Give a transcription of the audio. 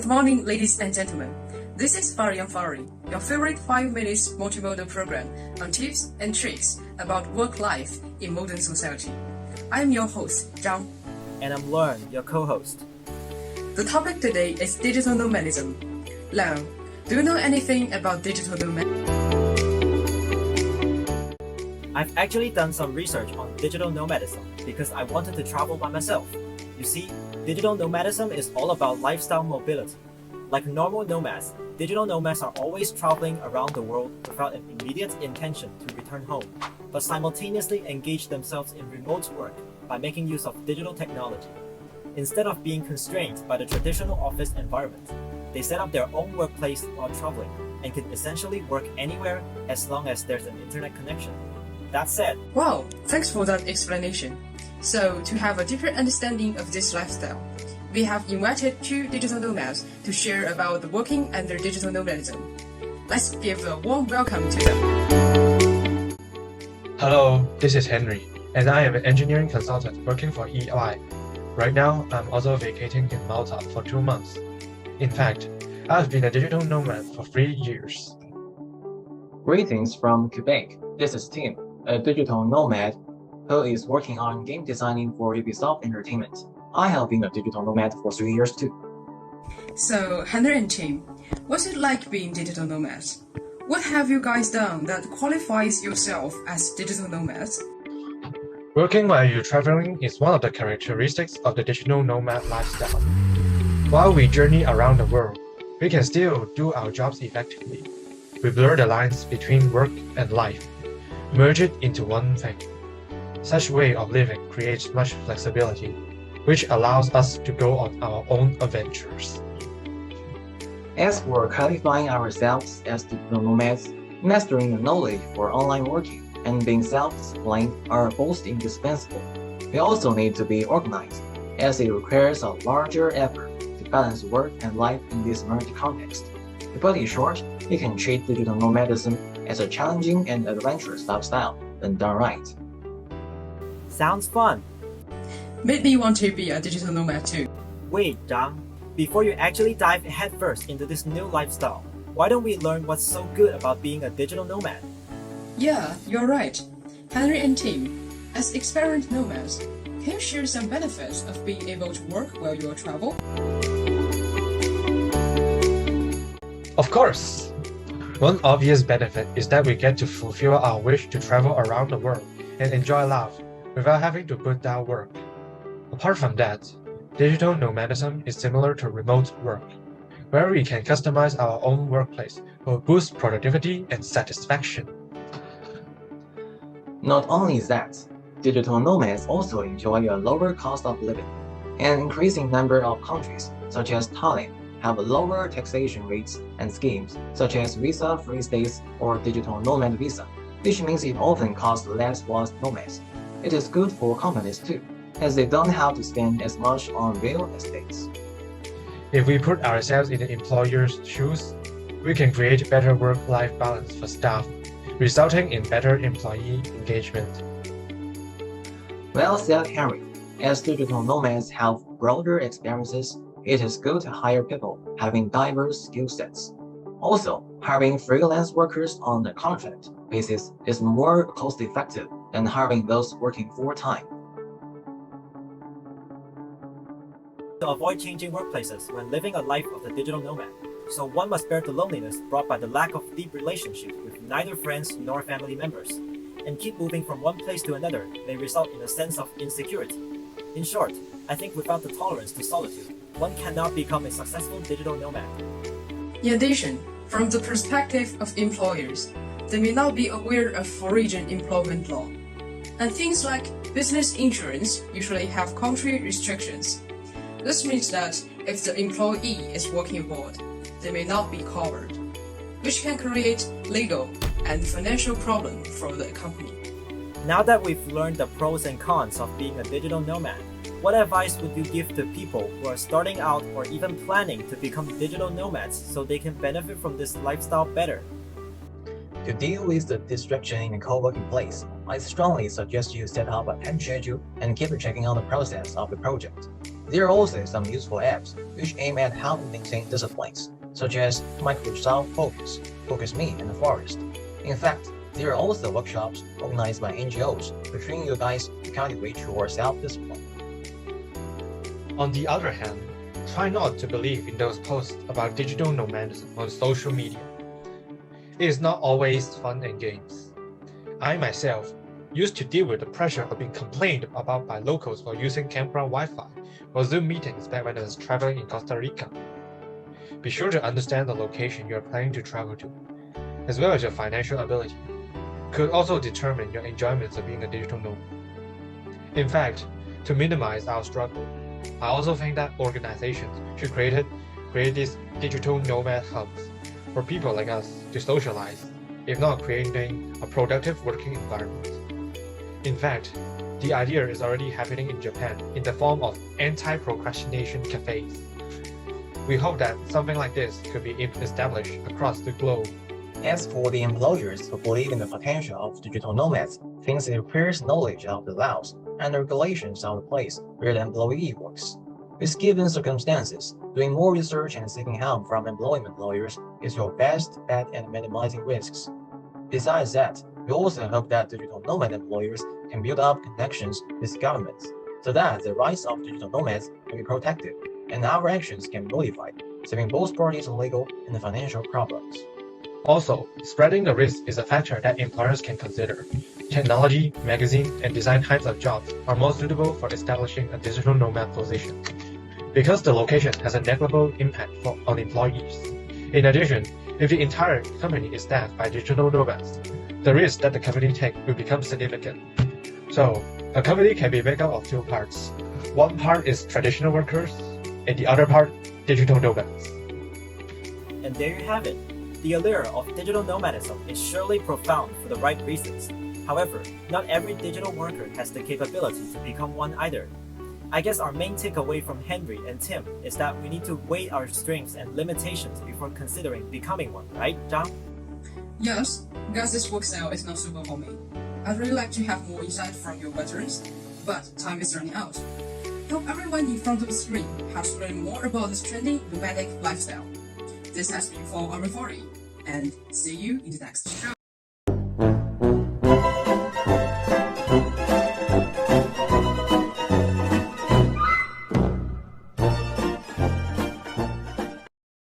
morning, ladies and gentlemen. This is Fari and Fari, your favorite 5 minutes multimodal program on tips and tricks about work life in modern society. I am your host, Zhang. And I'm Learn, your co-host. The topic today is digital nomadism. Learn, do you know anything about digital nomadism? I've actually done some research on digital nomadism because I wanted to travel by myself. You see, digital nomadism is all about lifestyle mobility. Like normal nomads, digital nomads are always traveling around the world without an immediate intention to return home, but simultaneously engage themselves in remote work by making use of digital technology. Instead of being constrained by the traditional office environment, they set up their own workplace while traveling and can essentially work anywhere as long as there's an internet connection. That said, wow, thanks for that explanation. So, to have a deeper understanding of this lifestyle, we have invited 2 digital nomads to share about the working and their digital nomadism. Let's give a warm welcome to them. Hello, this is Henry, and I am an engineering consultant working for EY. Right now, I'm also vacating in Malta for 2 months. In fact, I've been a digital nomad for 3 years. Greetings from Quebec. This is Tim, a digital nomad who is working on game designing for Ubisoft Entertainment. I have been a digital nomad for 3 years too. So, Henry and Tim, what's it like being digital nomads? What have you guys done that qualifies yourself as digital nomads? Working while you're traveling is one of the characteristics of the digital nomad lifestyle. While we journey around the world, we can still do our jobs effectively. We blur the lines between work and life, merge it into one thing. Such way of living creates much flexibility, which allows us to go on our own adventures. As for qualifying ourselves as digital nomads, mastering the knowledge for online working and being self-disciplined are both indispensable. We also need to be organized, as it requires a larger effort to balance work and life in this merged context. To put it short, you can treat digital nomadism as a challenging and adventurous lifestyle when done right. sounds fun. Made me want to be a digital nomad too. Wait, Zhang, before you actually dive headfirst into this new lifestyle, why don't we learn what's so good about being a digital nomad? Yeah, you're right. Henry and Tim, as experienced nomads, can you share some benefits of being able to work while you travel? Of course! One obvious benefit is that we get to fulfill our wish to travel around the world and enjoy life without having to put down work. Apart from that, digital nomadism is similar to remote work, where we can customize our own workplace for boost productivity and satisfaction. Not only that, digital nomads also enjoy a lower cost of living. An increasing number of countries, such as Thailand, have lower taxation rates and schemes such as visa-free stays or digital nomad visa, which means it often costs less for nomads. It is good for companies too, as they don't have to spend as much on real estates. If we put ourselves in the employer's shoes, we can create better work-life balance for staff, resulting in better employee engagement. Well said, Henry. As digital nomads have broader experiences, it is good to hire people having diverse skill sets. Also, hiring freelance workers on a contract basis is more cost-effective than hiring those working full-time. To avoid changing workplaces when living a life of the digital nomad, so one must bear the loneliness brought by the lack of deep relationships with neither friends nor family members, and keep moving from one place to another may result in a sense of insecurity. In short, I think without the tolerance to solitude, one cannot become a successful digital nomad. In addition, from the perspective of employers, they may not be aware of foreign employment law. And things like business insurance usually have country restrictions. This means that if the employee is working abroad, they may not be covered, which can create legal and financial problems for the company. Now that we've learned the pros and cons of being a digital nomad, what advice would you give to people who are starting out or even planning to become digital nomads so they can benefit from this lifestyle better? To deal with the distraction in a co-working place, I strongly suggest you set up a time schedule and keep checking on the process of the project. There are also some useful apps which aim at how to maintain disciplines, such as Microsoft Focus, Focus Me, and the Forest. In fact, there are also workshops organized by NGOs to train you guys to cultivate your self-discipline. On the other hand, try not to believe in those posts about digital nomadism on social media. It is not always fun and games. I myself used to deal with the pressure of being complained about by locals for using campground Wi-Fi or Zoom meetings back when I was traveling in Costa Rica. Be sure to understand the location you are planning to travel to, as well as your financial ability. Could also determine your enjoyments of being a digital nomad. In fact, to minimize our struggle, I also think that organizations should create these digital nomad hubs for people like us to socialize, if not creating a productive working environment. In fact, the idea is already happening in Japan in the form of anti-procrastination cafes. We hope that something like this could be established across the globe. As for the employers who believe in the potential of digital nomads, since it requires knowledge of the laws and the regulations of the place where the employee works. With given circumstances, doing more research and seeking help from employment lawyers is your best bet at minimizing risks. Besides that, we also hope that digital nomad employers can build up connections with governments, so that the rights of digital nomads can be protected and our actions can be notified, saving both parties legal and financial problems. Also, spreading the risk is a factor that employers can consider. Technology, magazine, and design types of jobs are more suitable for establishing a digital nomad position, because the location has a negligible impact on employees. In addition, if the entire company is staffed by digital nomads, the risk that the company takes will become significant. So, a company can be made up of two parts. One part is traditional workers, and the other part, digital nomads. And there you have it. The allure of digital nomadism is surely profound for the right reasons. However, not every digital worker has the capability to become one either. I guess our main takeaway from Henry and Tim is that we need to weigh our strengths and limitations before considering becoming one, right, John? Yes, because this work style is not suitable for me. I'd really like to have more insight from your veterans, but time is running out. Hope everyone in front of the screen has learned more about this trendy nomadic lifestyle. This has been for our 40, and see you in the next show.